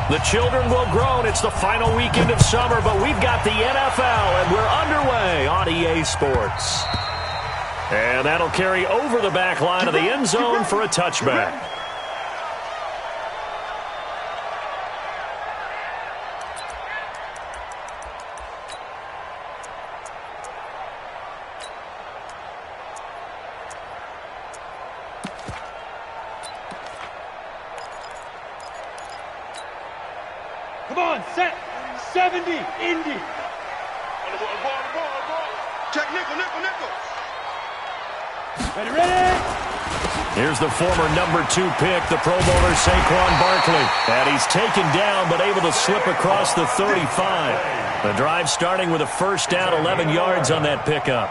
The children will groan. It's the final weekend of summer, but we've got the NFL, and we're underway on EA Sports. And that'll carry over the back line of the end zone for a touchback. Come on, set. 70, Indy. Check nickel. Ready? Here's the former number 2 pick, the Pro Bowler Saquon Barkley. And he's taken down, but able to slip across the 35. The drive starting with a first down, 11 yards on that pickup.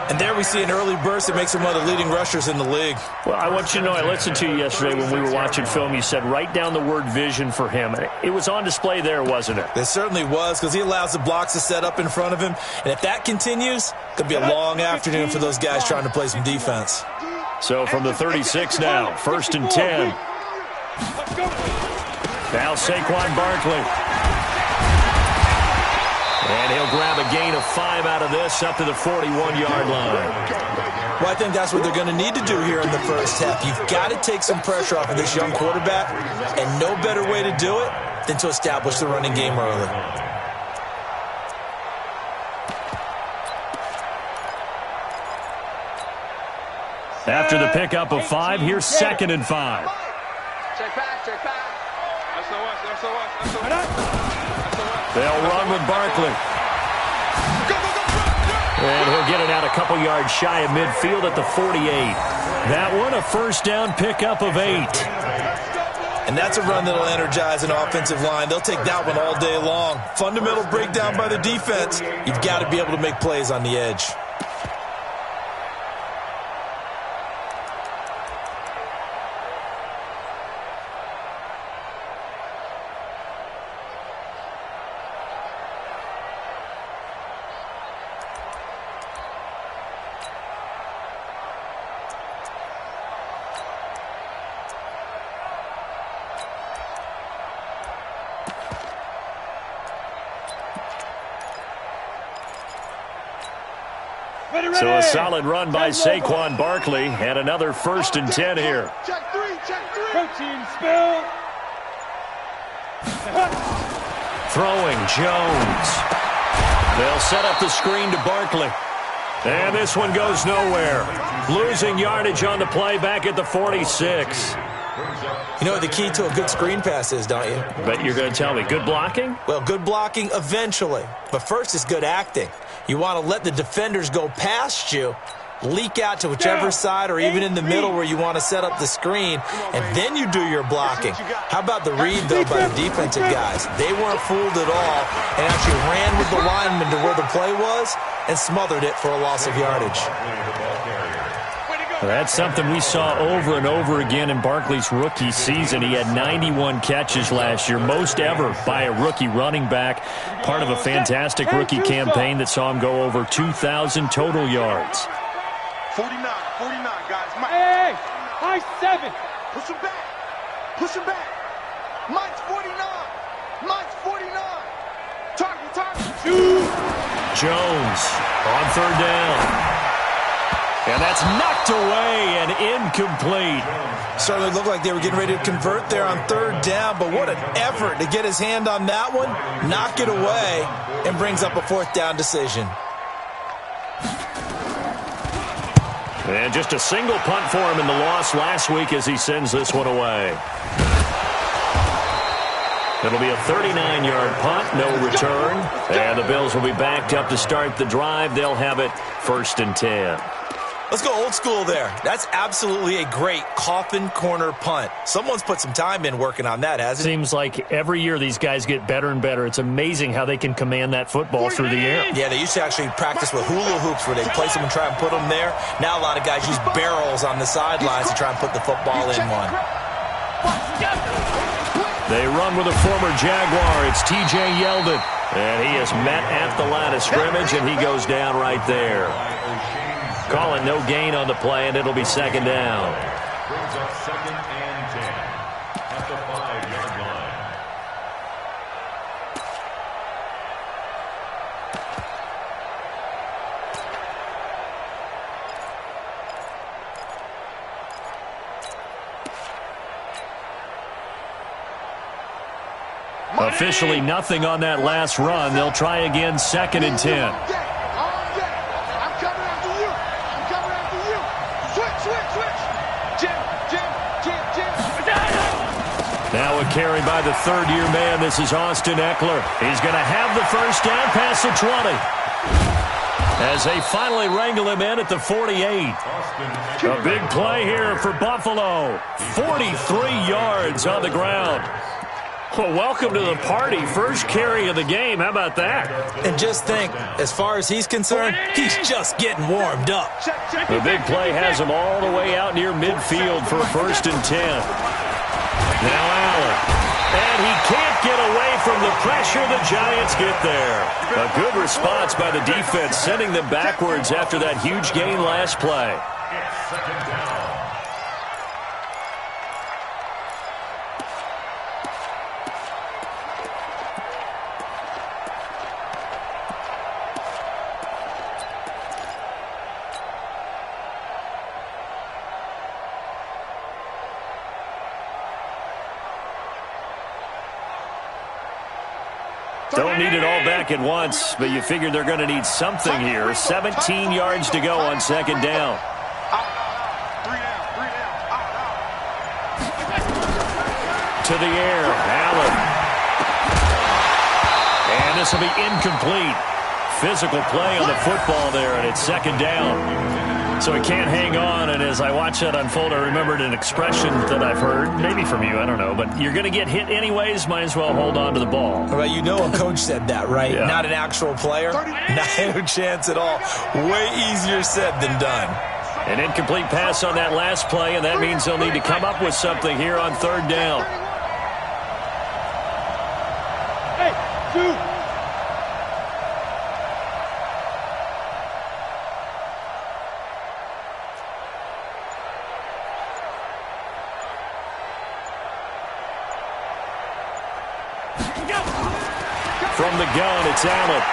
And there we see an early burst that makes him one of the leading rushers in the league. Well, I want you to know, I listened to you yesterday when we were watching film. You said write down the word vision for him. It was on display there, wasn't it? It certainly was, because he allows the blocks to set up in front of him. And if that continues, it could be a long afternoon for those guys trying to play some defense. So from the 36 now, 1st and 10. Now Saquon Barkley. And he'll grab a gain of 5 out of this up to the 41-yard line. Well, I think that's what they're going to need to do here in the first half. You've got to take some pressure off of this young quarterback, and no better way to do it than to establish the running game early. After the pickup of 5, here's 2nd and 5. Check back. They'll run with Barkley. And he'll get it out a couple yards shy of midfield at the 48. That one, a first down pickup of 8. And that's a run that'll energize an offensive line. They'll take that one all day long. Fundamental breakdown by the defense. You've got to be able to make plays on the edge. So a solid run by Saquon Barkley and another 1st and 10 here. Check three. Protein spill. Throwing Jones. They'll set up the screen to Barkley. And this one goes nowhere. Losing yardage on the play back at the 46. You know what the key to a good screen pass is, don't you? Bet you're going to tell me. Good blocking? Well, good blocking eventually. But first is good acting. You want to let the defenders go past you, leak out to whichever side or even in the middle where you want to set up the screen, and then you do your blocking. How about the read, though, by the defensive guys? They weren't fooled at all and actually ran with the lineman to where the play was and smothered it for a loss of yardage. That's something we saw over and over again in Barkley's rookie season. He had 91 catches last year, most ever by a rookie running back, part of a fantastic rookie campaign that saw him go over 2,000 total yards. 49, guys. Hey, high 7. Push him back. Mike's 49. Target. Jones on 3rd down. And that's knocked away and incomplete. Certainly looked like they were getting ready to convert there on 3rd down, but what an effort to get his hand on that one, knock it away, and brings up a 4th down decision. And just a single punt for him in the loss last week as he sends this one away. It'll be a 39-yard punt, no return. And the Bills will be backed up to start the drive. They'll have it 1st and 10. Let's go old school there. That's absolutely a great coffin corner punt. Someone's put some time in working on that, hasn't it? Seems like every year these guys get better and better. It's amazing how they can command that football through the air. Yeah, they used to actually practice with hula hoops where they place them and try and put them there. Now a lot of guys use barrels on the sidelines to try and put the football in one. They run with a former Jaguar. It's T.J. Yeldon. And he is met at the line of scrimmage, and he goes down right there. Calling no gain on the play, and it'll be 2nd down. Officially nothing on that last run. They'll try again, 2nd and 10. I'm coming after you. I'm coming after you. Switch. Jim. Now a carry by the third-year man. This is Austin Eckler. He's going to have the first down past the 20. As they finally wrangle him in at the 48. A big play here for Buffalo. 43 yards on the ground. Well, welcome to the party. First carry of the game. How about that? And just think, as far as he's concerned, he's just getting warmed up. The big play has him all the way out near midfield for 1st and 10. Now Allen. And he can't get away from the pressure. The Giants get there. A good response by the defense, sending them backwards after that huge gain last play. Don't need it all back at once, but you figure they're going to need something here. 17 yards to go on 2nd down. To the air, Allen. And this will be incomplete. Physical play on the football there, and it's 2nd down. So he can't hang on, and as I watch that unfold, I remembered an expression that I've heard, maybe from you, I don't know, but you're going to get hit anyways, might as well hold on to the ball. Well, you know a coach said that, right? Yeah. Not an actual player. No chance at all. Way easier said than done. An incomplete pass on that last play, and that means they'll need to come up with something here on 3rd down. Hey, dude. From the gun, it's Allen.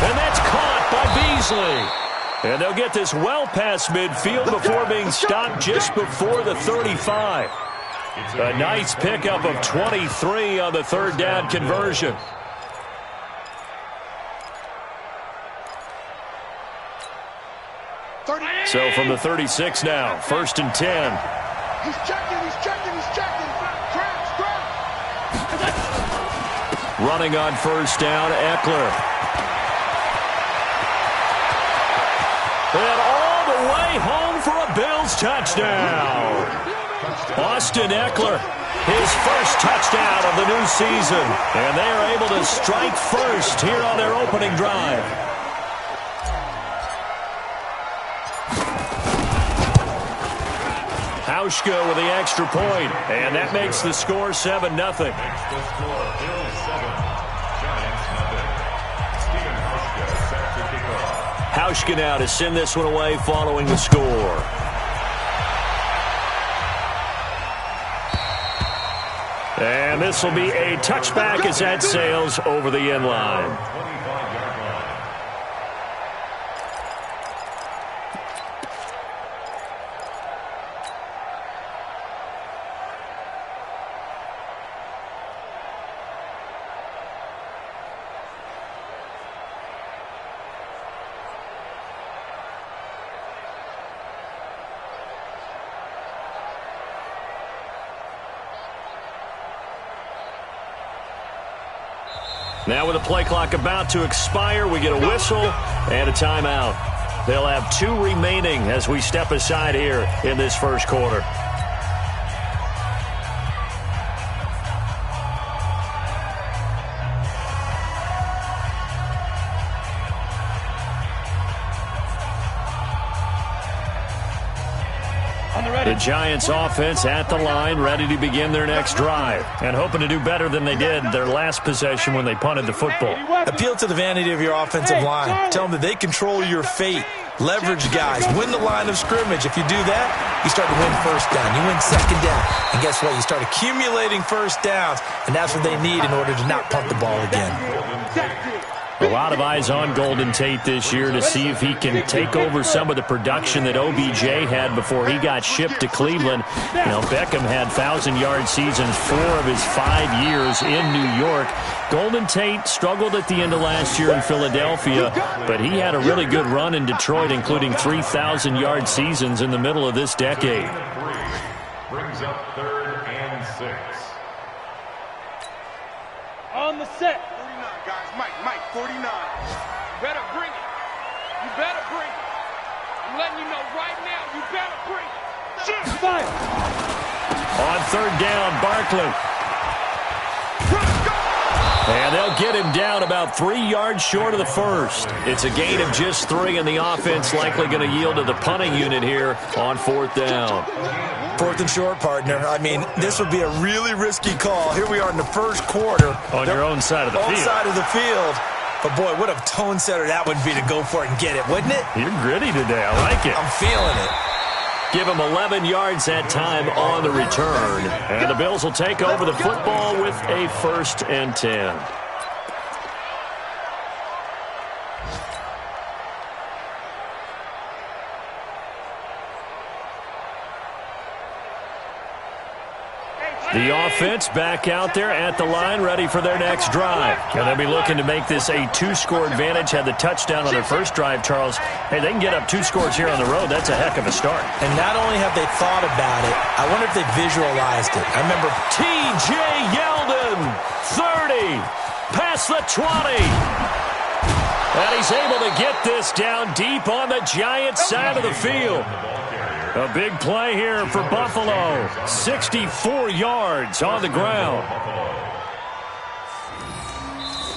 And that's caught by Beasley. And they'll get this well past midfield before being stopped just before the 35. A nice pickup of 23 on the 3rd down conversion. So from the 36 now, 1st and 10. He's checking. Running on 1st down, Eckler. And all the way home for a Bills touchdown. Austin Eckler, his first touchdown of the new season. And they are able to strike first here on their opening drive. Hauschka with the extra point, and that makes the score 7-0. Hauschka now to send this one away following the score. And this will be a touchback as that sails over the end line. Now with the play clock about to expire, we get a whistle and a timeout. They'll have 2 remaining as we step aside here in this first quarter. The Giants offense at the line, ready to begin their next drive, and hoping to do better than they did their last possession when they punted the football. Appeal to the vanity of your offensive line. Tell them that they control your fate. Leverage guys. Win the line of scrimmage. If you do that, you start to win 1st down. You win 2nd down. And guess what? You start accumulating 1st downs, and that's what they need in order to not punt the ball again. A lot of eyes on Golden Tate this year to see if he can take over some of the production that OBJ had before he got shipped to Cleveland. You know, Beckham had 1,000-yard seasons 4 of his 5 years in New York. Golden Tate struggled at the end of last year in Philadelphia, but he had a really good run in Detroit, including 3,000-yard seasons in the middle of this decade. Brings up 3rd and 6. On the set. 49, guys. Mike, 49. You better bring it. You better bring it. I'm letting you know right now, you better bring it. Fire. On 3rd down, Barkley. And they'll get him down about 3 yards short of the first. It's a gain of just 3, and the offense likely going to yield to the punting unit here on 4th down. 4th and short, partner. I mean, this would be a really risky call. Here we are in the first quarter. On your own side of the field. Own side of the field. But, boy, what a tone setter that would be to go for it and get it, wouldn't it? You're gritty today. I like it. I'm feeling it. Give him 11 yards that time on the return. And the Bills will take over the football with a 1st and 10. The offense back out there at the line, ready for their next drive. And they'll be looking to make this a 2-score advantage. Had the touchdown on their first drive, Charles. Hey, they can get up 2 scores here on the road. That's a heck of a start. And not only have they thought about it, I wonder if they visualized it. I remember T.J. Yeldon, 30, past the 20. And he's able to get this down deep on the Giants' side of the field. A big play here for Buffalo. 64 yards on the ground.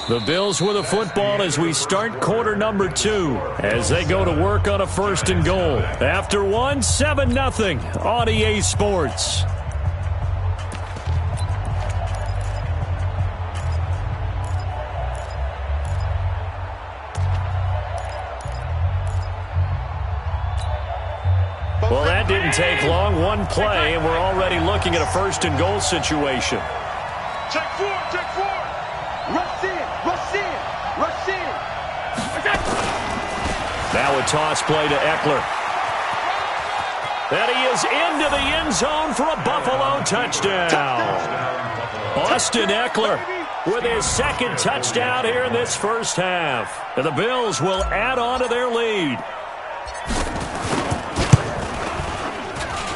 The Bills with a football as we start quarter number 2. As they go to work on a 1st and goal. After 1, 7-0 on EA Sports. Well, that didn't take long. 1 play, and we're already looking at a 1st and goal situation. Check 4, check 4. Rush in, rush in, rush in. Now a toss play to Eckler. And he is into the end zone for a Buffalo touchdown. Austin Eckler with his 2nd touchdown here in this first half. And the Bills will add on to their lead.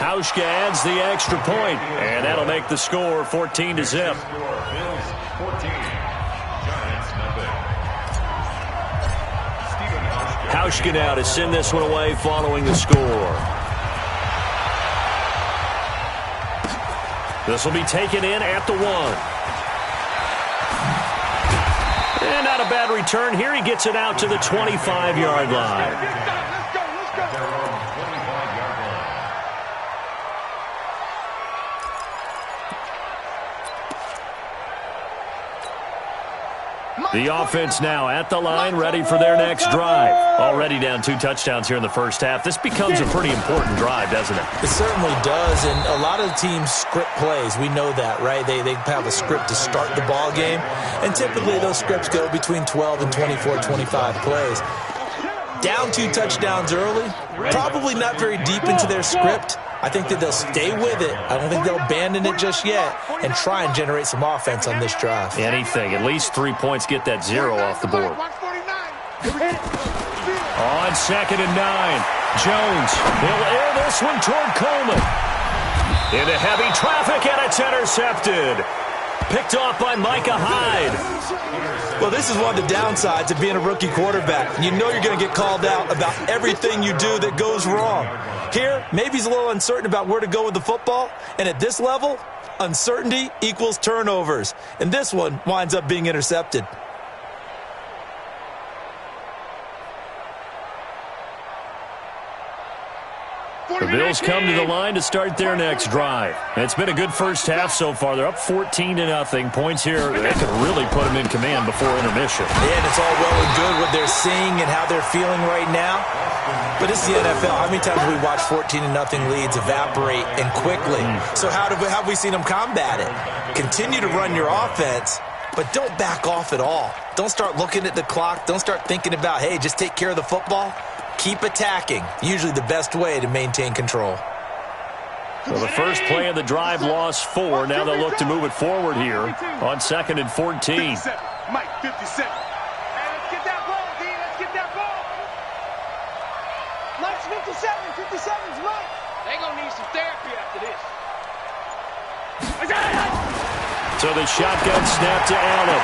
Hauschka adds the extra point, and that'll make the score 14-0. Hauschka now to send this one away following the score. This will be taken in at the 1. And not a bad return here. He gets it out to the 25-yard line. The offense now at the line, ready for their next drive. Already down 2 touchdowns here in the first half. This becomes a pretty important drive, doesn't it? It certainly does, and a lot of the teams script plays. We know that, right? They have a script to start the ball game, and typically those scripts go between 12 and 24, 25 plays. Down 2 touchdowns early, probably not very deep into their script. I think that they'll stay with it. I don't think they'll abandon it just yet and try and generate some offense on this drive. Anything. At least 3 points, get that 0 off the board. On 2nd and 9, Jones. He'll air this one toward Coleman. Into heavy traffic, and it's intercepted. Picked off by Micah Hyde. Well, this is one of the downsides of being a rookie quarterback. You know you're going to get called out about everything you do that goes wrong. Here, maybe he's a little uncertain about where to go with the football. And at this level, uncertainty equals turnovers. And this one winds up being intercepted. The Bills come to the line to start their next drive. It's been a good first half so far. They're up 14-0. Points here that could really put them in command before intermission. And it's all well and good what they're seeing and how they're feeling right now. But it's the NFL. How many times have we watched 14-0 leads evaporate and quickly? So how have we seen them combat it? Continue to run your offense but don't back off at all. Don't start looking at the clock. Don't start thinking about, hey, just take care of the football. Keep attacking. Usually the best way to maintain control. Well, the first play of the drive lost 4. Now they'll look to move it forward here on 2nd and 14. 57. Mike, 57. Hey, let's get that ball, D. Let's get that ball. Mike's 57. 57's Mike. They're going to need some therapy after this. So the shotgun snap to Allen.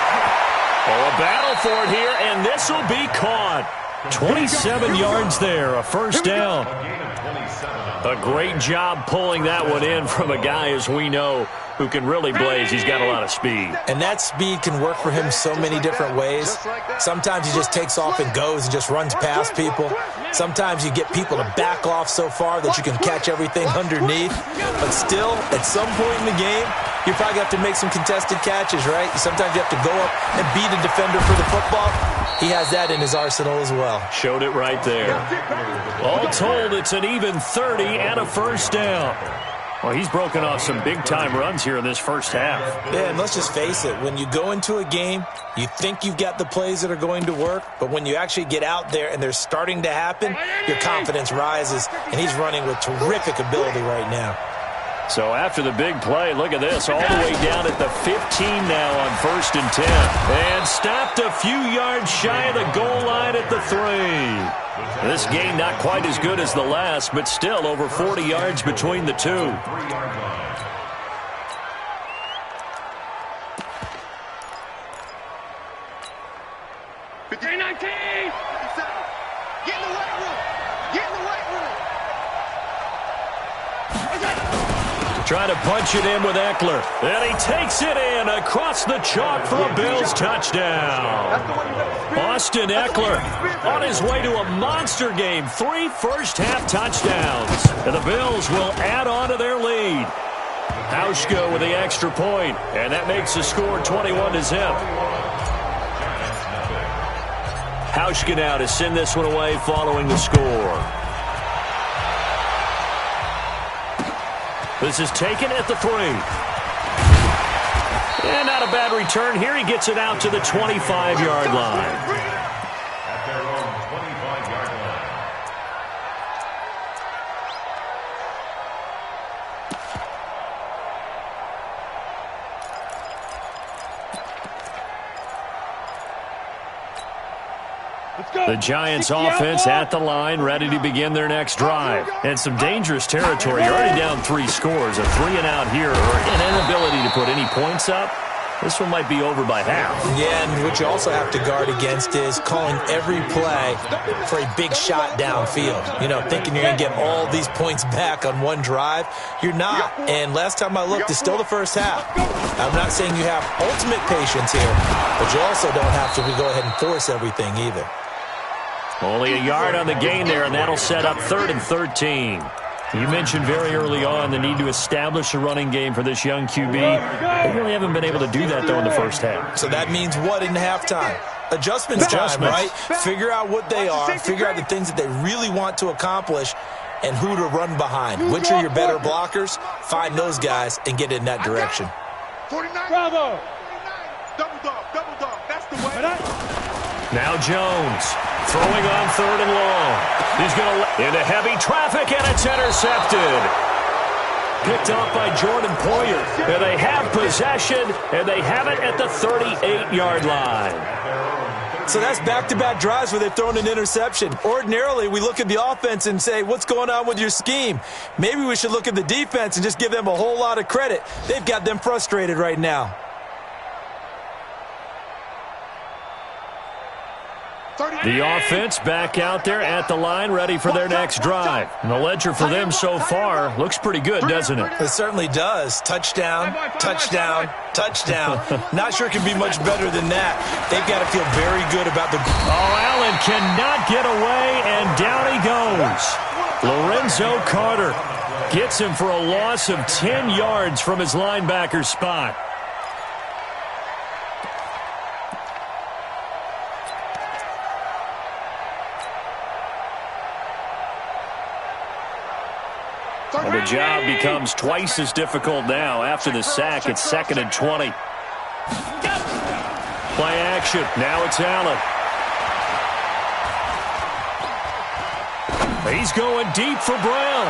Oh, a battle for it here, and this will be caught. 27 yards there, a first down. A great job pulling that one in from a guy, as we know, who can really blaze. He's got a lot of speed. And that speed can work for him so many different ways. Sometimes he just takes off and goes and just runs past people. Sometimes you get people to back off so far that you can catch everything underneath. But still, at some point in the game, you probably have to make some contested catches, right? Sometimes you have to go up and beat a defender for the football. He has that in his arsenal as well. Showed it right there. All told, it's an even 30 and a first down. Well, he's broken off some big-time runs here in this first half. Yeah, and let's just face it. When you go into a game, you think you've got the plays that are going to work, but when you actually get out there and they're starting to happen, your confidence rises, and he's running with terrific ability right now. So after the big play, look at this, all the way down at the 15 now on 1st and 10. And stopped a few yards shy of the goal line at the 3. This game not quite as good as the last, but still over 40 yards between the two. 19. Get in the weight room. Get in the weight room. Trying to punch it in with Eckler. And he takes it in across the chalk for a Bills touchdown. Austin Eckler on his way to a monster game. 3 first-half touchdowns. And the Bills will add on to their lead. Hauschka with the extra point, and that makes the score 21-0. Hauschka now to send this one away following the score. This is taken at the 3. And not a bad return here. He gets it out to the 25-yard line. At their own 25-yard line. The Giants offense at the line, ready to begin their next drive. And some dangerous territory. Already down 3 scores. A 3-and-out here, or an inability to put any points up. This one might be over by half. Yeah, and what you also have to guard against is calling every play for a big shot downfield. You know, thinking you're going to get all these points back on one drive. You're not. And last time I looked, it's still the first half. I'm not saying you have ultimate patience here, but you also don't have to go ahead and force everything either. Only a yard on the gain there, and that'll set up 3rd and 13. You mentioned very early on the need to establish a running game for this young QB. They really haven't been able to do that, though, in the first half. So that means what in halftime? Adjustments time, right? Figure out what they are, figure out the things that they really want to accomplish, and who to run behind. Which are your better blockers? Find those guys and get in that direction. 49. Bravo. 49. Double dog. That's the way. Now Jones throwing on 3rd and long. He's going to into heavy traffic, and it's intercepted. Picked off by Jordan Poyer. And they have possession, and they have it at the 38-yard line. So that's back-to-back drives where they've thrown an interception. Ordinarily, we look at the offense and say, what's going on with your scheme? Maybe we should look at the defense and just give them a whole lot of credit. They've got them frustrated right now. The offense back out there at the line, ready for their next drive. And the ledger for them so far looks pretty good, doesn't it? It certainly does. Touchdown, touchdown, touchdown. Not sure it can be much better than that. They've got to feel very good about the... Oh, Allen cannot get away, and down he goes. Lorenzo Carter gets him for a loss of 10 yards from his linebacker spot. And the job becomes twice as difficult now. After the sack, it's 2nd and 20. Play action. Now it's Allen. He's going deep for Brown.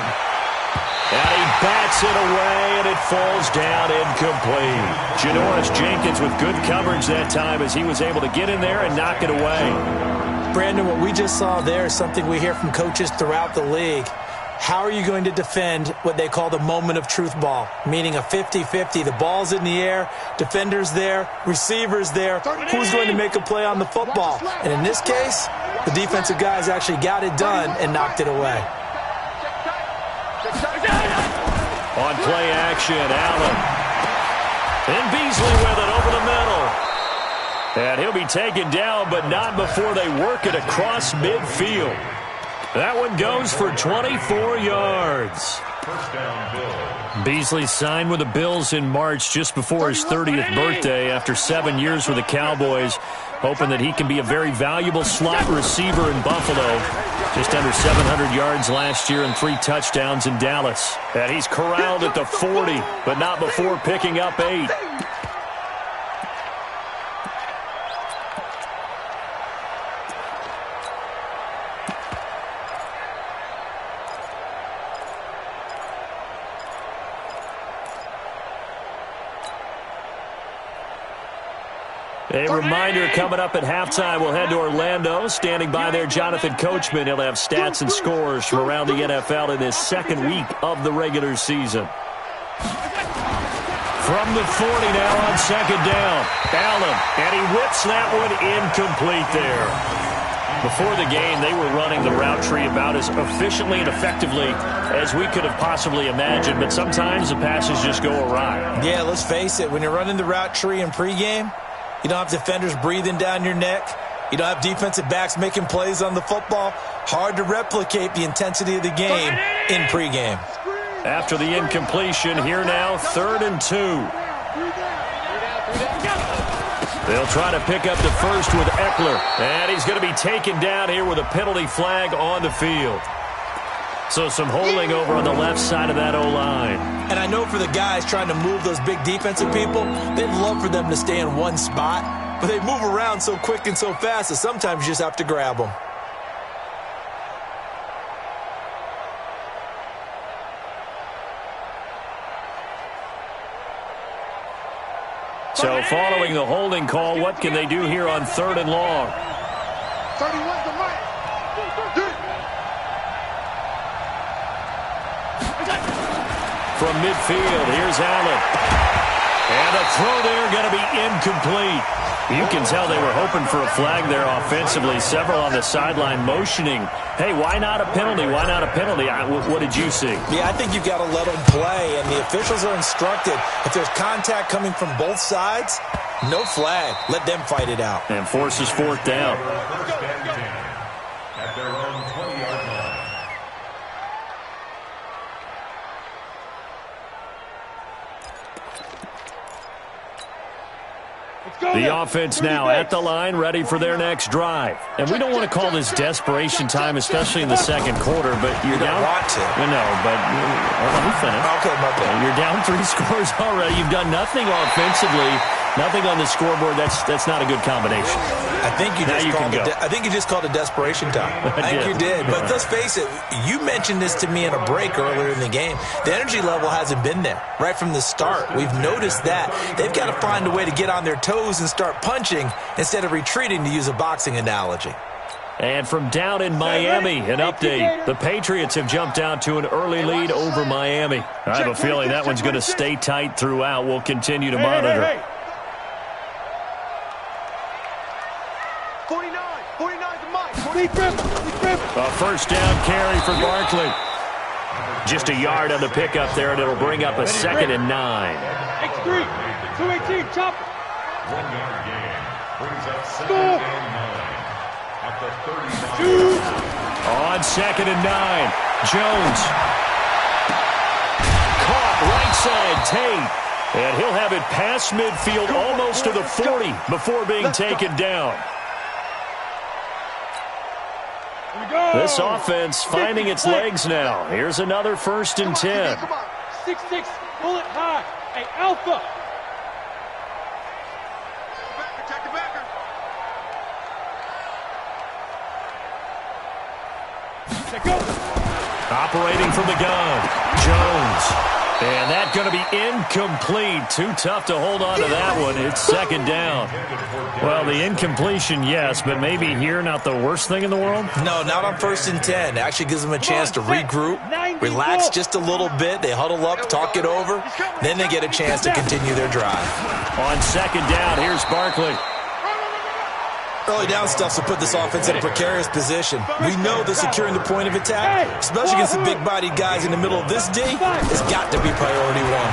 And he bats it away, and it falls down incomplete. Janoris Jenkins with good coverage that time as he was able to get in there and knock it away. Brandon, what we just saw there is something we hear from coaches throughout the league. How are you going to defend what they call the moment of truth ball, meaning a 50-50? The ball's in the air, defender's there, receiver's there. Who's going to make a play on the football? And in this case, the defensive guys actually got it done and knocked it away. On play action, Allen. And Beasley with it over the middle. And he'll be taken down, but not before they work it across midfield. That one goes for 24 yards. Beasley signed with the Bills in March just before his 30th birthday after 7 years with the Cowboys, hoping that he can be a very valuable slot receiver in Buffalo. Just under 700 yards last year and 3 touchdowns in Dallas. And he's corralled at the 40, but not before picking up 8. A reminder coming up at halftime, we'll head to Orlando. Standing by there, Jonathan Coachman. He'll have stats and scores from around the NFL in his second week of the regular season. From the 40 now on second down. Allen, and he whips that one incomplete there. Before the game, they were running the route tree about as efficiently and effectively as we could have possibly imagined, but sometimes the passes just go awry. Yeah, let's face it, when you're running the route tree in pregame, you don't have defenders breathing down your neck. You don't have defensive backs making plays on the football. Hard to replicate the intensity of the game in pregame. After the incompletion, here now, 3rd and 2. They'll try to pick up the first with Eckler. And he's going to be taken down here with a penalty flag on the field. So some holding over on the left side of that O-line. And I know for the guys trying to move those big defensive people, they'd love for them to stay in one spot. But they move around so quick and so fast that sometimes you just have to grab them. So following the holding call, what can they do here on 3rd and long? 31 to Mike. From midfield, here's Allen. And the throw there going to be incomplete. You can tell they were hoping for a flag there offensively. Several on the sideline motioning, hey, why not a penalty? Why not a penalty? What did you see? Yeah, I think you've got to let them play, and the officials are instructed. If there's contact coming from both sides, no flag. Let them fight it out. And forces 4th down. At their own 20-yard line. The offense now at the line, ready for their next drive. And we don't want to call this desperation time, especially in the second quarter, but you're down. Want to. No, but let me finish. Okay, my bad. You're down 3 scores already. You've done nothing offensively, nothing on the scoreboard. That's not a good combination. I think you just called it desperation time. I think you did. But let's face it, you mentioned this to me in a break earlier in the game. The energy level hasn't been there right from the start. We've noticed that. They've got to find a way to get on their toes and start punching instead of retreating, to use a boxing analogy. And from down in Miami, an update. The Patriots have jumped out to an early lead over Miami. I have a feeling that one's going to stay tight throughout. We'll continue to monitor. 49 to Mike. A first down carry for Barkley. Just a yard on the pickup there, and it'll bring up a 2nd and 9. X3, 218, chop. 1-yard gain. Brings up 2nd and 9. At the 39. On 2nd and 9, Jones. Caught right side, Tate. And he'll have it past midfield almost to the 40 before being taken down. This offense finding its legs now. Here's another 1st and 10. 6-6, pull it high. Hey, Alpha. Protect the backer. Operating from the gun, Jones. And that's going to be incomplete. Too tough to hold on to that one. It's second down. Well, the incompletion, yes, but maybe here not the worst thing in the world? No, not on 1st and 10. Actually gives them a chance to regroup, relax just a little bit. They huddle up, talk it over. Then they get a chance to continue their drive. On second down, here's Barkley. Early down stuff will put this offense in a precarious position. We know that securing the point of attack, especially against the big-bodied guys in the middle of this D, has got to be priority one.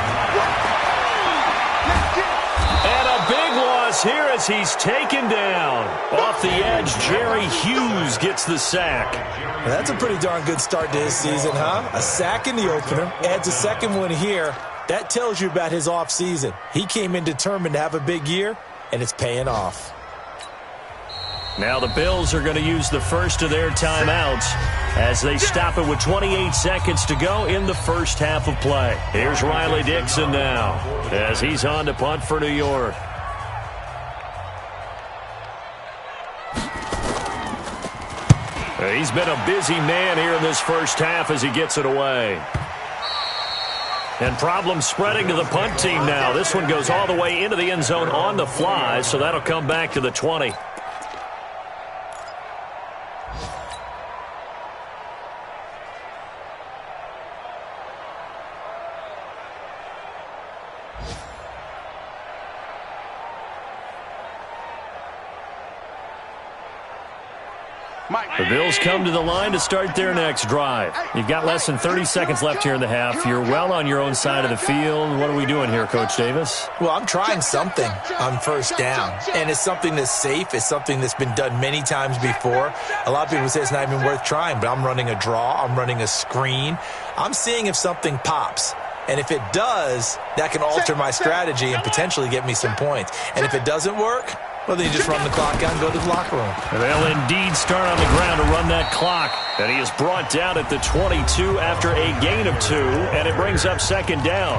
And a big loss here as he's taken down. Off the edge, Jerry Hughes gets the sack. Well, that's a pretty darn good start to his season, huh? A sack in the opener, adds a second one here. That tells you about his offseason. He came in determined to have a big year, and it's paying off. Now the Bills are going to use the first of their timeouts as they stop it with 28 seconds to go in the first half of play. Here's Riley Dixon now as he's on to punt for New York. He's been a busy man here in this first half as he gets it away. And problems spreading to the punt team now. This one goes all the way into the end zone on the fly, so that'll come back to the 20. The Bills come to the line to start their next drive. You've got less than 30 seconds left here in the half. You're well on your own side of the field. What are we doing here, Coach Davis? Well, I'm trying something on first down, and it's something that's safe. It's something that's been done many times before. A lot of people say it's not even worth trying, but I'm running a draw. I'm running a screen. I'm seeing if something pops. And if it does, that can alter my strategy and potentially get me some points. And if it doesn't work, well, then you just run the clock out and go to the locker room. And they'll indeed start on the ground to run that clock. And he is brought down at the 22 after a gain of 2, and it brings up second down.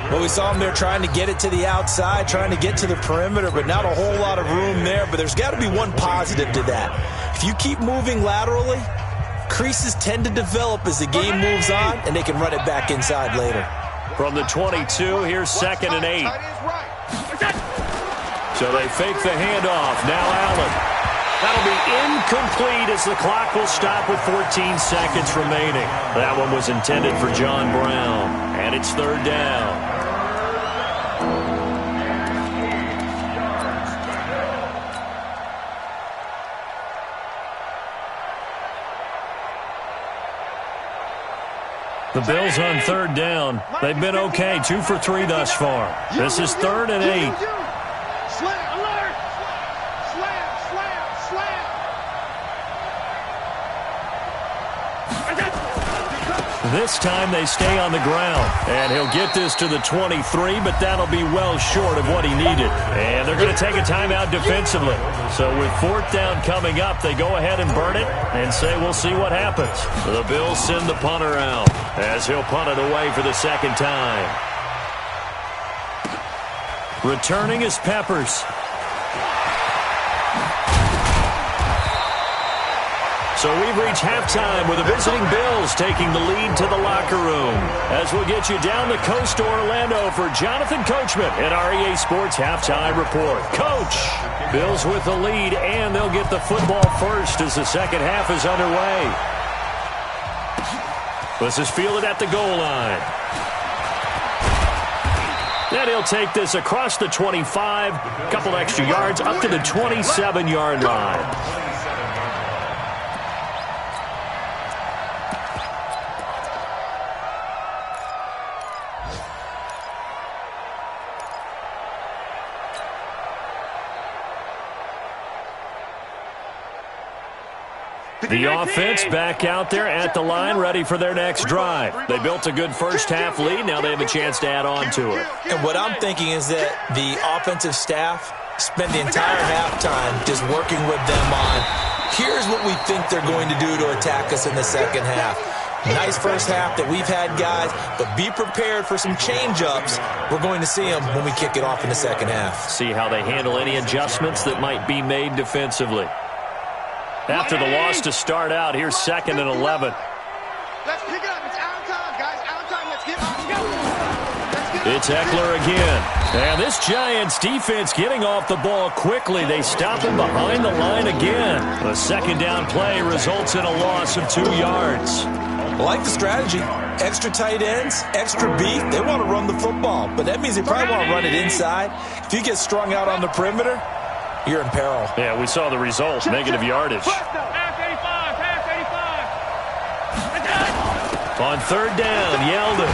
Well, we saw him there trying to get it to the outside, trying to get to the perimeter, but not a whole lot of room there. But there's got to be one positive to that. If you keep moving laterally, creases tend to develop as the game moves on, and they can run it back inside later. From the 22, here's second and 8. So they fake the handoff. Now Allen. That'll be incomplete as the clock will stop with 14 seconds remaining. That one was intended for John Brown. And it's third down. The Bills on third down. They've been okay, 2 for 3 thus far. This is third and 8. Slam, alert! Slam, slam, slam! This time they stay on the ground. And he'll get this to the 23, but that'll be well short of what he needed. And they're going to take a timeout defensively. So with fourth down coming up, they go ahead and burn it and say we'll see what happens. The Bills send the punter out as he'll punt it away for the second time. Returning is Peppers. So we've reached halftime with the visiting Bills taking the lead to the locker room. As we'll get you down the coast to Orlando for Jonathan Coachman at our EA Sports Halftime Report. Coach, Bills with the lead, and they'll get the football first as the second half is underway. This is fielded at the goal line. Then he'll take this across the 25, a couple extra yards up to the 27-yard line. The offense back out there at the line, ready for their next drive. They built a good first-half lead. Now they have a chance to add on to it. And what I'm thinking is that the offensive staff spend the entire halftime just working with them on, here's what we think they're going to do to attack us in the second half. Nice first half that we've had, guys, but be prepared for some change-ups. We're going to see them when we kick it off in the second half. See how they handle any adjustments that might be made defensively. After the loss to start out, here's 2nd and 11. Let's pick it up. It's out of time, guys. Out of time. Let's get up. It's Eckler again. And this Giants defense getting off the ball quickly. They stop him behind the line again. A 2nd down play results in a loss of 2 yards. I like the strategy. Extra tight ends, extra beef. They want to run the football, but that means they probably want to run it inside. If you get strung out on the perimeter, you're in peril. Yeah, we saw the result. Negative yardage. On 3rd down, Yeldon.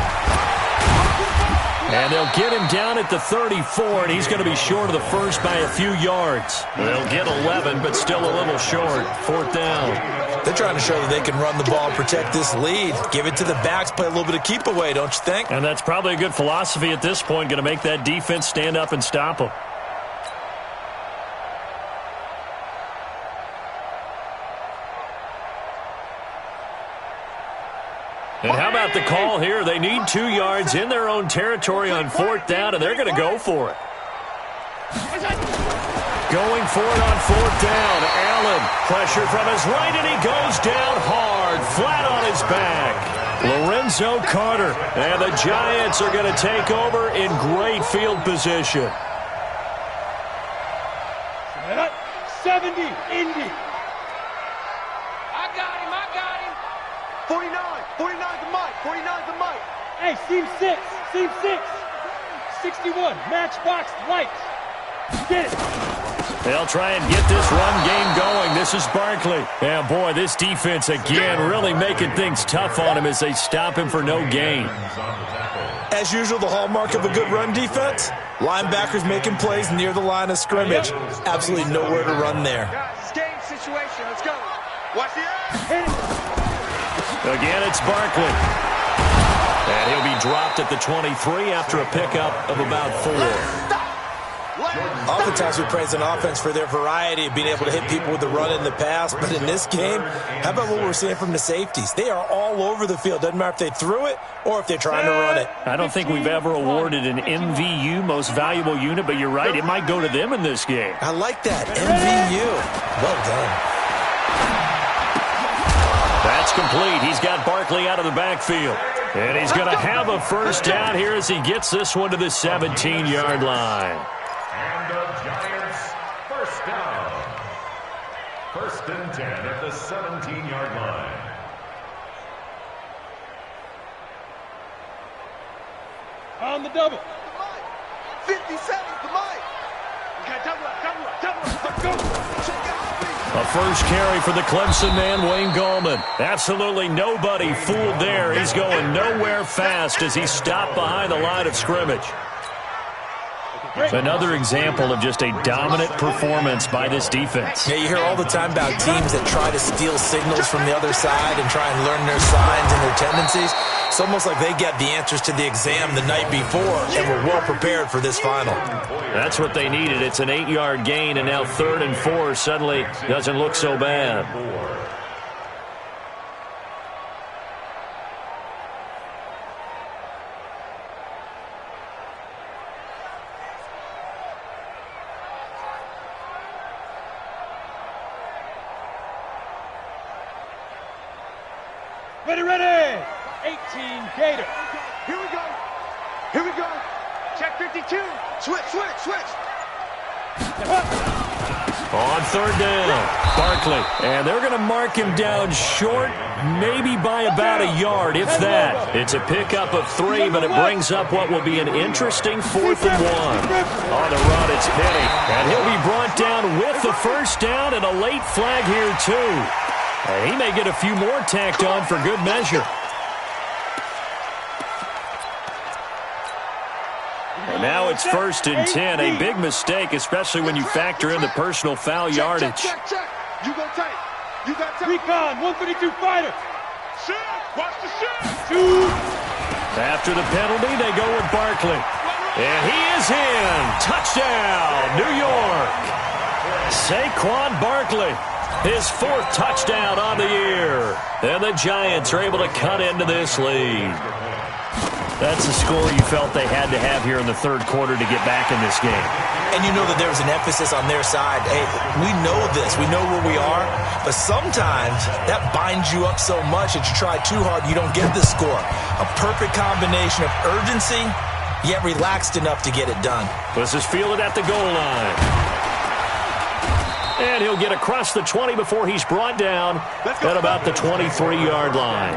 And they'll get him down at the 34, and he's going to be short of the first by a few yards. They'll get 11, but still a little short. 4th down. They're trying to show that they can run the ball, protect this lead. Give it to the backs, play a little bit of keep away, don't you think? And that's probably a good philosophy at this point, going to make that defense stand up and stop them. And how about the call here? They need 2 yards in their own territory on 4th down, and they're going to go for it. Going for it on 4th down. Allen, pressure from his right, and he goes down hard, flat on his back. Lorenzo Carter, and the Giants are going to take over in great field position. 70, Indy. I got him. 49 to Mike. 49 to Mike. Hey, seam 6. 61, matchbox lights. Get it. They'll try and get this run game going. This is Barkley. And, boy, this defense again really making things tough on him as they stop him for no gain. As usual, the hallmark of a good run defense, linebackers making plays near the line of scrimmage. Absolutely nowhere to run there. Guys, game situation. Let's go. Watch the eye. Again, it's Barkley. And he'll be dropped at the 23 after a pickup of about 4. Oftentimes we praise an offense for their variety of being able to hit people with the run in the pass, but in this game, how about what we're seeing from the safeties? They are all over the field. Doesn't matter if they threw it or if they're trying to run it. I don't think we've ever awarded an MVU, most valuable unit, but you're right, it might go to them in this game. I like that, MVU. Well done. That's complete. He's got Barkley out of the backfield. And he's going to have a first down here as he gets this one to the 17-yard line. And the Giants first down. 1st and 10 at the 17-yard line. On the double. 50 seconds to Mike. We got double up. Let's go. Check out. A first carry for the Clemson man, Wayne Gallman. Absolutely nobody fooled there. He's going nowhere fast as he's stopped behind the line of scrimmage. Another example of just a dominant performance by this defense. Yeah, you hear all the time about teams that try to steal signals from the other side and try and learn their signs and their tendencies. It's almost like they get the answers to the exam the night before and were well prepared for this final. That's what they needed. It's an 8-yard gain, and now 3rd and 4 suddenly doesn't look so bad. Ready. 18, Gator. Here we go. Check 52. Switch. On 3rd down, Barkley. And they're going to mark him down short, maybe by about a yard, if that. It's a pickup of 3, but it brings up what will be an interesting 4th and 1. On the run, it's Penny. And he'll be brought down with the first down and a late flag here, too. And he may get a few more tacked on for good measure. And now it's 1st and 10. A big mistake, especially when you factor in the personal foul yardage. Check. You go tight. You got tight. Recon, 132 fighter. Shoot. Watch the shoot. Shoot. After the penalty, they go with Barkley. And he is in. Touchdown, New York. Saquon Barkley. His 4th touchdown on the year. And the Giants are able to cut into this lead. That's the score you felt they had to have here in the third quarter to get back in this game. And you know that there was an emphasis on their side. Hey, we know this. We know where we are. But sometimes that binds you up so much that you try too hard, you don't get the score. A perfect combination of urgency, yet relaxed enough to get it done. This is fielded at the goal line. And he'll get across the 20 before he's brought down at about the 23-yard line.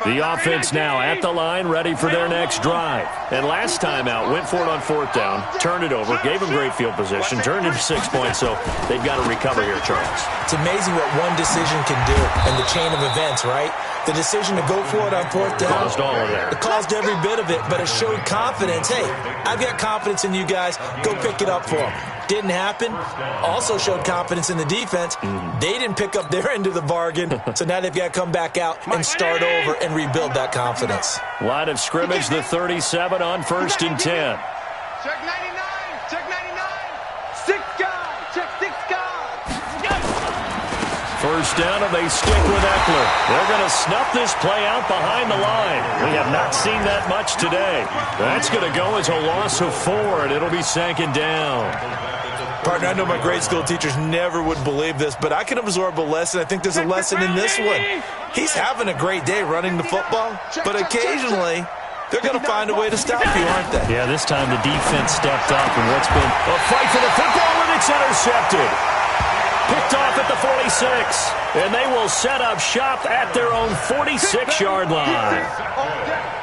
The offense now at the line, ready for their next drive. And last time out, went for it on fourth down, turned it over, gave them great field position, turned into 6 points, so they've got to recover here, Charles. It's amazing what one decision can do in the chain of events, right? The decision to go for it on fourth down. Caused all of that. It caused every bit of it, but it showed confidence. Hey, I've got confidence in you guys. Go pick it up for them. Didn't happen. Also showed confidence in the defense. They didn't pick up their end of the bargain, so now they've got to come back out and start over and rebuild that confidence. Line of scrimmage, the 37 on 1st and 10. Check 99. Check 99. 6 guys. Check 6 guys. First down, and they stick with Eckler. They're going to snuff this play out behind the line. We have not seen that much today. That's going to go as a loss of 4, and it'll be 2nd down. Partner, I know my grade school teachers never would believe this, but I can absorb a lesson. I think there's a lesson in this one. He's having a great day running the football, but occasionally they're going to find a way to stop you, aren't they? Yeah, this time the defense stepped up, and what's been a fight for the football, and it's intercepted. Picked off at the 46, and they will set up shop at their own 46-yard line.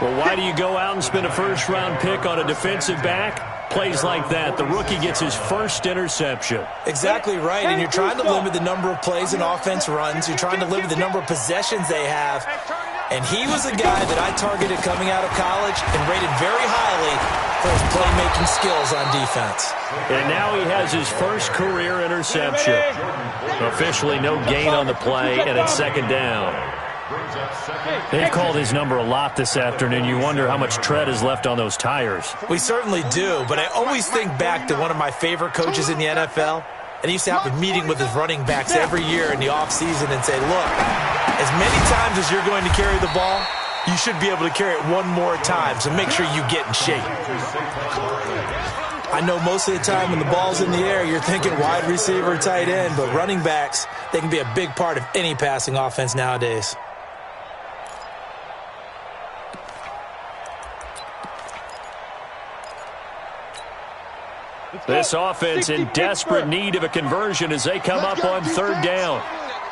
Well, why do you go out and spend a first-round pick on a defensive back? Plays like that, the rookie gets his first interception. Exactly right, and you're trying to limit the number of plays an offense runs. You're trying to limit the number of possessions they have. And he was a guy that I targeted coming out of college and rated very highly for his playmaking skills on defense. And now he has his first career interception. Officially no gain on the play, and it's 2nd down. They've called his number a lot this afternoon. You wonder how much tread is left on those tires. We certainly do, but I always think back to one of my favorite coaches in the NFL. And he used to have a meeting with his running backs every year in the offseason and say, look, as many times as you're going to carry the ball, you should be able to carry it one more time, so make sure you get in shape. I know most of the time when the ball's in the air, you're thinking wide receiver, tight end, but running backs, they can be a big part of any passing offense nowadays. This offense in desperate need of a conversion as they come up on 3rd down.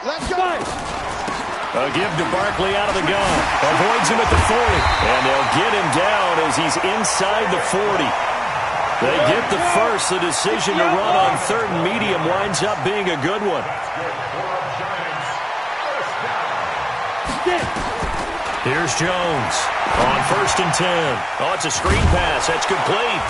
Let's go. A give to Barkley out of the gun. Avoids him at the 40. And they'll get him down as he's inside the 40. They get the first. The decision to run on 3rd and medium winds up being a good one. Here's Jones on 1st and 10. Oh, it's a screen pass. That's complete.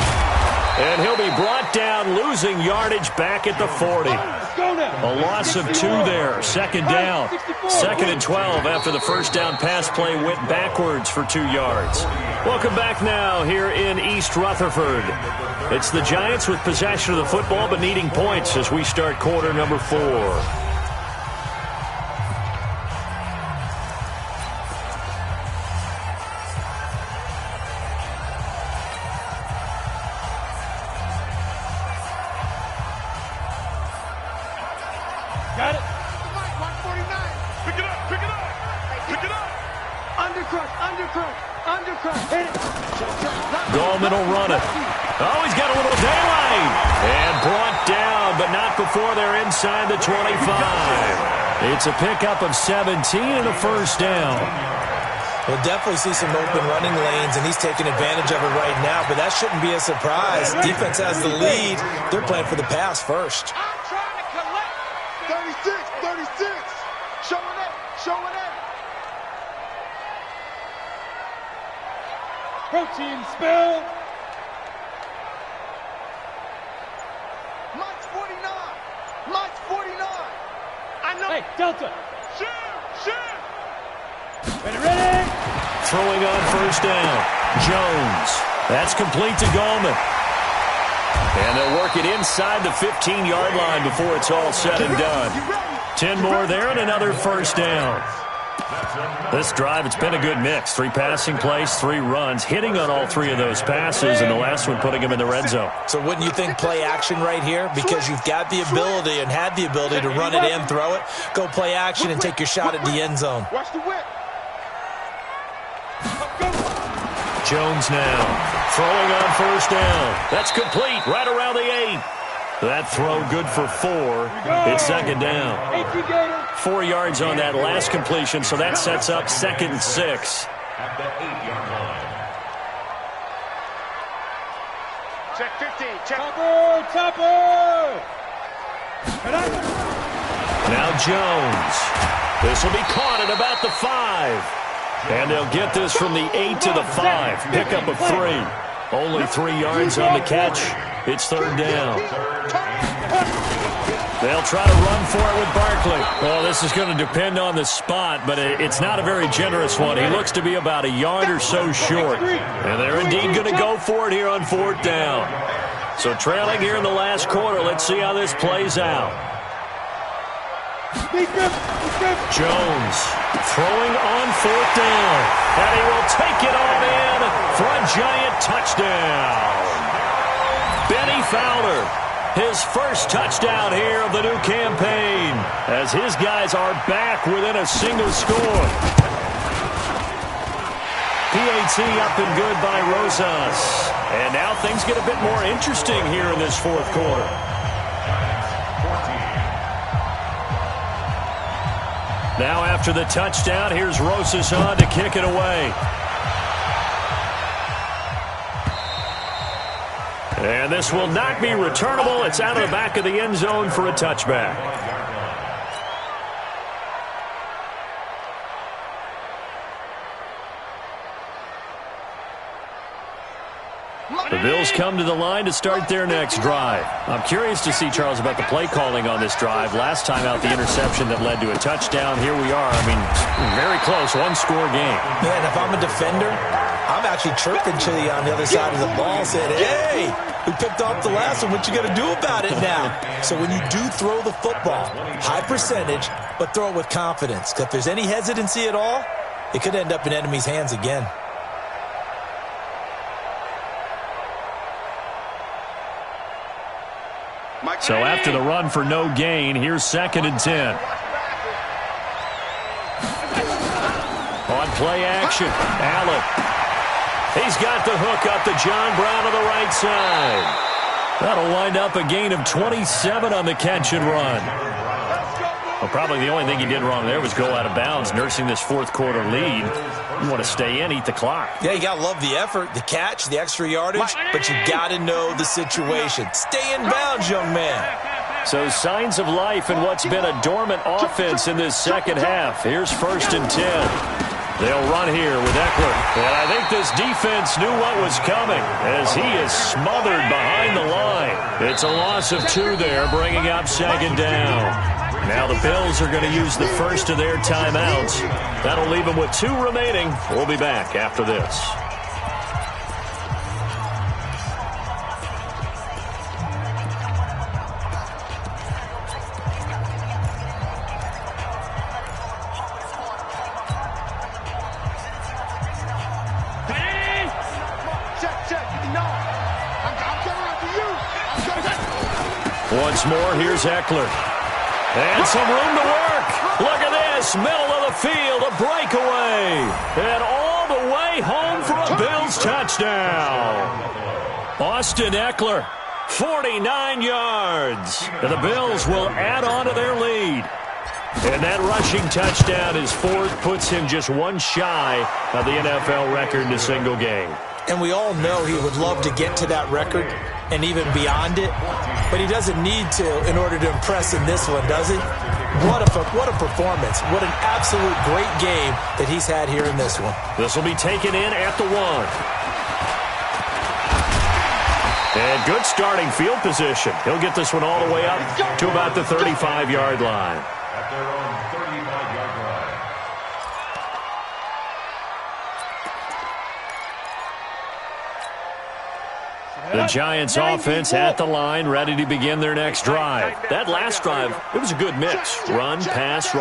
And he'll be brought down, losing yardage back at the 40. A loss of 2 there. 2nd down. 2nd and 12 after the first down pass play went backwards for 2 yards. Welcome back now here in East Rutherford. It's the Giants with possession of the football but needing points as we start quarter number 4. Got it. 149. Pick it up, pick it up, pick it up. Undercrush, undercrush, undercrush. Hit it. Gallman will run it. Oh, he's got a little daylight. And brought down, but not before they're inside the 25. It's a pickup of 17 and a first down. We'll definitely see some open running lanes, and he's taking advantage of it right now, but that shouldn't be a surprise. Defense has the lead. They're playing for the pass first. 36, 36. Showing it, showing it. Protein spill. Mike's 49. Mike's 49. I know. Hey, Delta. Shoot. Ready. Throwing on first down. Jones. That's complete to Gallman. And they'll work it inside the 15-yard line before it's all said and done. 10 more there and another first down. This drive, it's been a good mix. 3 passing plays, 3 runs, hitting on all 3 of those passes, and the last one putting him in the red zone. So wouldn't you think play action right here? Because you've got the ability and had the ability to run it in, throw it, go play action, and take your shot at the end zone. Watch the whip. Jones now throwing on first down. That's complete right around the 8. That throw good for 4. It's second down. 4 yards on that last completion, so that sets up 2nd and 6. At the 8-yard line. Check 15. Check. Topper! Now Jones. This will be caught at about the 5. And they'll get this from the 8 to the 5. Pickup of 3. Only 3 yards on the catch. It's third down. They'll try to run for it with Barkley. Well, this is going to depend on the spot, but it's not a very generous one. He looks to be about a yard or so short. And they're indeed going to go for it here on 4th down. So trailing here in the last quarter. Let's see how this plays out. Jones throwing on 4th down. And he will take it on in for a giant touchdown. Benny Fowler, his first touchdown here of the new campaign, as his guys are back within a single score. PAT up and good by Rosas. And now things get a bit more interesting here in this 4th quarter. Now after the touchdown, here's Rosas on to kick it away. And this will not be returnable. It's out of the back of the end zone for a touchback. The Bills come to the line to start their next drive. I'm curious to see, Charles, about the play calling on this drive. Last time out, the interception that led to a touchdown. Here we are. I mean, very close, 1-score game. Man, if I'm a defender, I'm actually chirping to you on the other side of the ball, saying, hey, we picked off the last one. What you going to do about it now? So when you do throw the football, high percentage, but throw it with confidence. Because if there's any hesitancy at all, it could end up in enemy's hands again. So after the run for no gain, here's 2nd and 10. On play action, Allen. He's got the hook up to John Brown on the right side. That'll wind up a gain of 27 on the catch and run. Well, probably the only thing he did wrong there was go out of bounds, nursing this 4th quarter lead. You want to stay in, eat the clock. Yeah, you got to love the effort, the catch, the extra yardage, but you got to know the situation. Stay in bounds, young man. So signs of life in what's been a dormant offense in this second half. Here's 1st and 10. They'll run here with Eckler. And I think this defense knew what was coming as he is smothered behind the line. It's a loss of 2 there, bringing up 2nd down. Now the Bills are going to use the first of their timeouts. That'll leave them with 2 remaining. We'll be back after this. Once more, here's Eckler. And some room to work. Look at this. Middle of the field, a breakaway. And all the way home for a Bills touchdown. Austin Eckler, 49 yards. And the Bills will add on to their lead. And that rushing touchdown is 4th, puts him just 1 shy of the NFL record in a single game. And we all know he would love to get to that record and even beyond it, but he doesn't need to in order to impress in this one, does he? What a performance. What an absolute great game that he's had here in this one. This will be taken in at the 1. And good starting field position. He'll get this one all the way up to about the 35-yard line. At their own 35-yard line. The Giants offense at the line, ready to begin their next drive. That last drive, it was a good mix. Run, pass,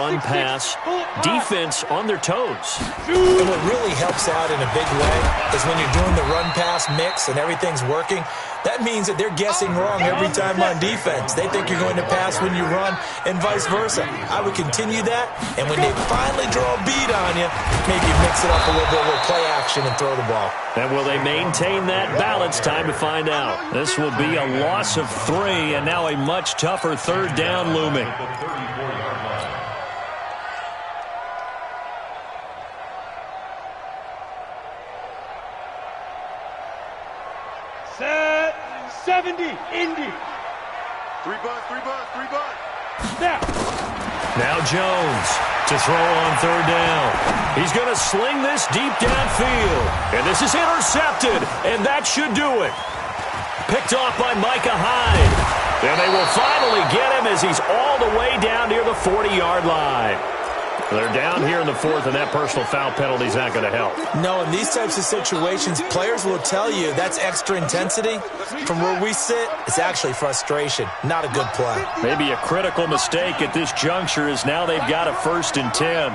defense on their toes. And what really helps out in a big way is when you're doing the run-pass mix and everything's working, that means that they're guessing wrong every time on defense. They think you're going to pass when you run and vice versa. I would continue that, and when they finally draw a beat on you, maybe mix it up a little bit with play action and throw the ball. And will they maintain that balance? Time to find out. This will be a loss of 3, and now a much tougher third down looming. Set 70, Indy. 3 bus. Snap. Now Jones to throw on third down. He's going to sling this deep downfield. And this is intercepted, and that should do it. Picked off by Micah Hyde. And they will finally get him as he's all the way down near the 40-yard line. They're down here in the fourth, and that personal foul penalty is not going to help. No, in these types of situations, players will tell you that's extra intensity. From where we sit, it's actually frustration, not a good play. Maybe a critical mistake at this juncture is now they've got a 1st and 10.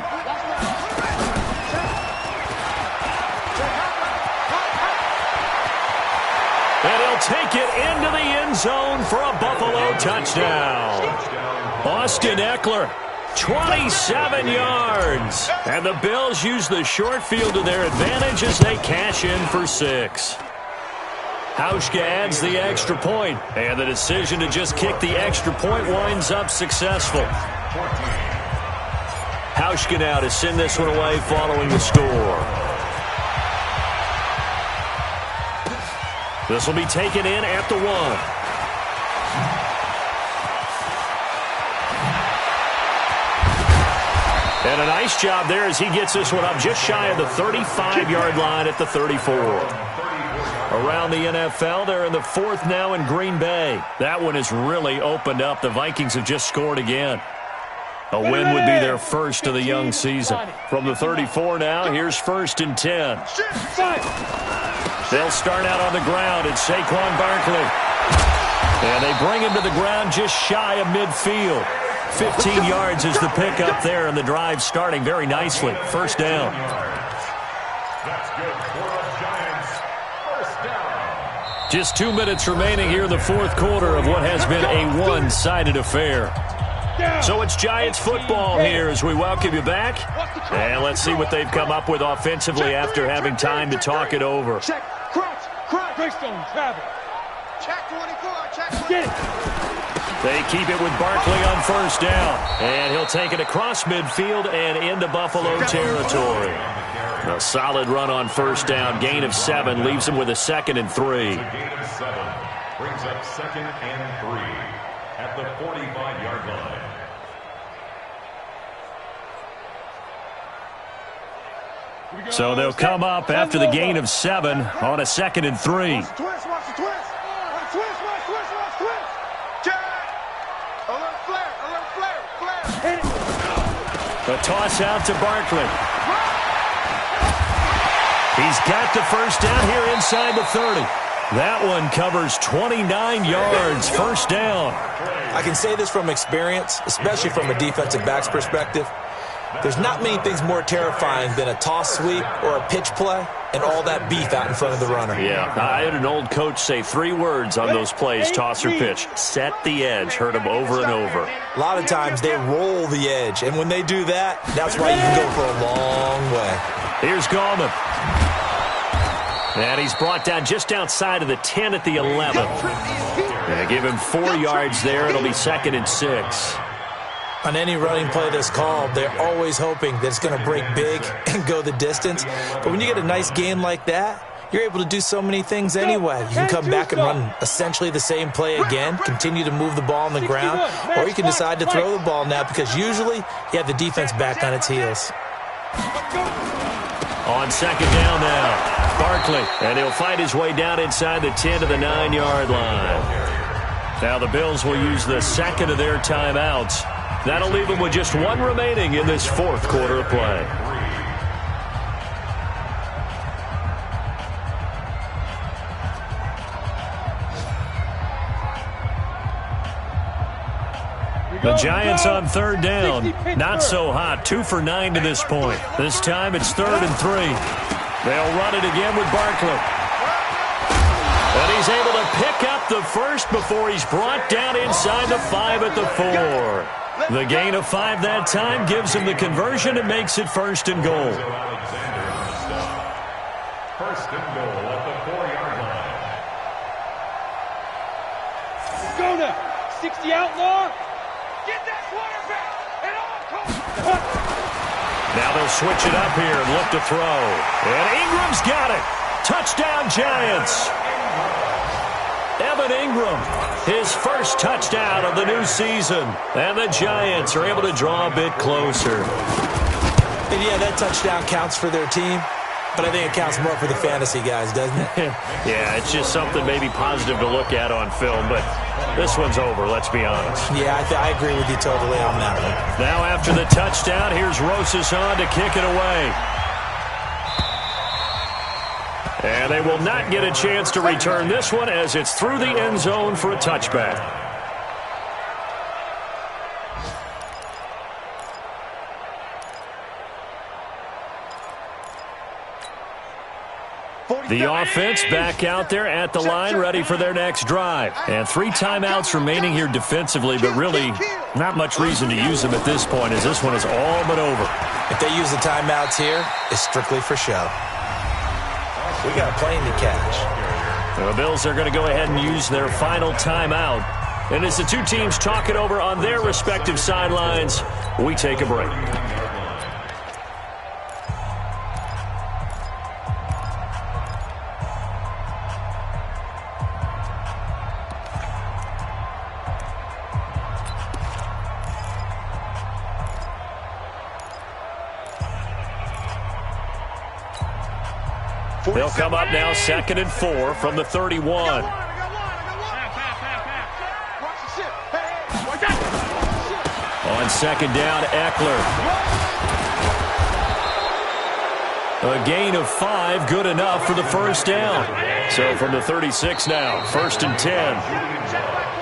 And he'll take it into the end zone for a Buffalo touchdown. Austin Eckler. 27 yards. And the Bills use the short field to their advantage as they cash in for 6. Hauschka adds the extra point, and the decision to just kick the extra point winds up successful. Hauschka now to send this one away following the score. This will be taken in at the 1. And a nice job there as he gets this one up just shy of the 35-yard line at the 34. Around the NFL, they're in the 4th now in Green Bay. That one has really opened up. The Vikings have just scored again. A win would be their first of the young season. From the 34 now, here's 1st and 10. They'll start out on the ground. It's Saquon Barkley. And they bring him to the ground just shy of midfield. 15 yards is the pickup there, and the drive starting very nicely. 1st down. That's good for the Giants. 1st down. Just 2 minutes remaining here in the 4th quarter of what has been a one-sided affair. So it's Giants football here as we welcome you back. And let's see what they've come up with offensively after having time to talk it over. Check, crunch. Greystone, travel. Check 24, check 24. Get it. They keep it with Barkley on 1st down. And he'll take it across midfield and into Buffalo territory. A solid run on 1st down. Gain of 7 leaves him with a 2nd and 3. Gain of 7 brings up 2nd and 3 at the 45-yard line. So they'll come up after the gain of 7 on a 2nd and 3. Watch the twist. Watch the twist. Check. Alert flare. Hit it. A toss out to Barkley. He's got the 1st down here inside the 30. That one covers 29 yards. 1st down. I can say this from experience, especially from a defensive back's perspective. There's not many things more terrifying than a toss sweep or a pitch play and all that beef out in front of the runner. Yeah, I had an old coach say 3 words on those plays, toss or pitch. Set the edge. Heard him over and over. A lot of times they roll the edge, and when they do that, that's why you can go for a long way. Here's Gallman. And he's brought down just outside of the 10 at the 11. Yeah, give him 4 yards there. It'll be 2nd and 6. On any running play that's called, they're always hoping that it's going to break big and go the distance. But when you get a nice gain like that, you're able to do so many things anyway. You can come back and run essentially the same play again, continue to move the ball on the ground, or you can decide to throw the ball now because usually you have the defense back on its heels. On 2nd down now, Barkley, and he'll fight his way down inside the 10 to the 9-yard line. Now the Bills will use the 2nd of their timeouts. That'll leave them with just 1 remaining in this 4th quarter of play. The Giants on third down. Not so hot. 2 for 9 to this point. This time it's 3rd and 3. They'll run it again with Barkley. And he's able to pick up the first before he's brought down inside the 5 at the 4. The gain of 5 that time gives him the conversion and makes it 1st and goal. 1st and goal at the 4-yard line. Go now. 60 outlaw. Get that quarterback. And all Now they'll switch it up here and look to throw. And Ingram's got it. Touchdown, Giants. Evan Ingram, his first touchdown of the new season. And the Giants are able to draw a bit closer. And yeah, that touchdown counts for their team. But I think it counts more for the fantasy guys, doesn't it? Yeah, it's just something maybe positive to look at on film, but this one's over, let's be honest. Yeah, I agree with you totally on that one. Now after the touchdown, here's Rosas on to kick it away. And they will not get a chance to return this one as it's through the end zone for a touchback. The offense back out there at the line, ready for their next drive. And 3 timeouts remaining here defensively, but really not much reason to use them at this point as this one is all but over. If they use the timeouts here, it's strictly for show. We got a plane to catch. The Bills are going to go ahead and use their final timeout. And as the two teams talk it over on their respective sidelines, we take a break. They'll come up now 2nd and 4 from the 31. On 2nd down, Eckler. A gain of 5, good enough for the first down. So from the 36 now, 1st and 10.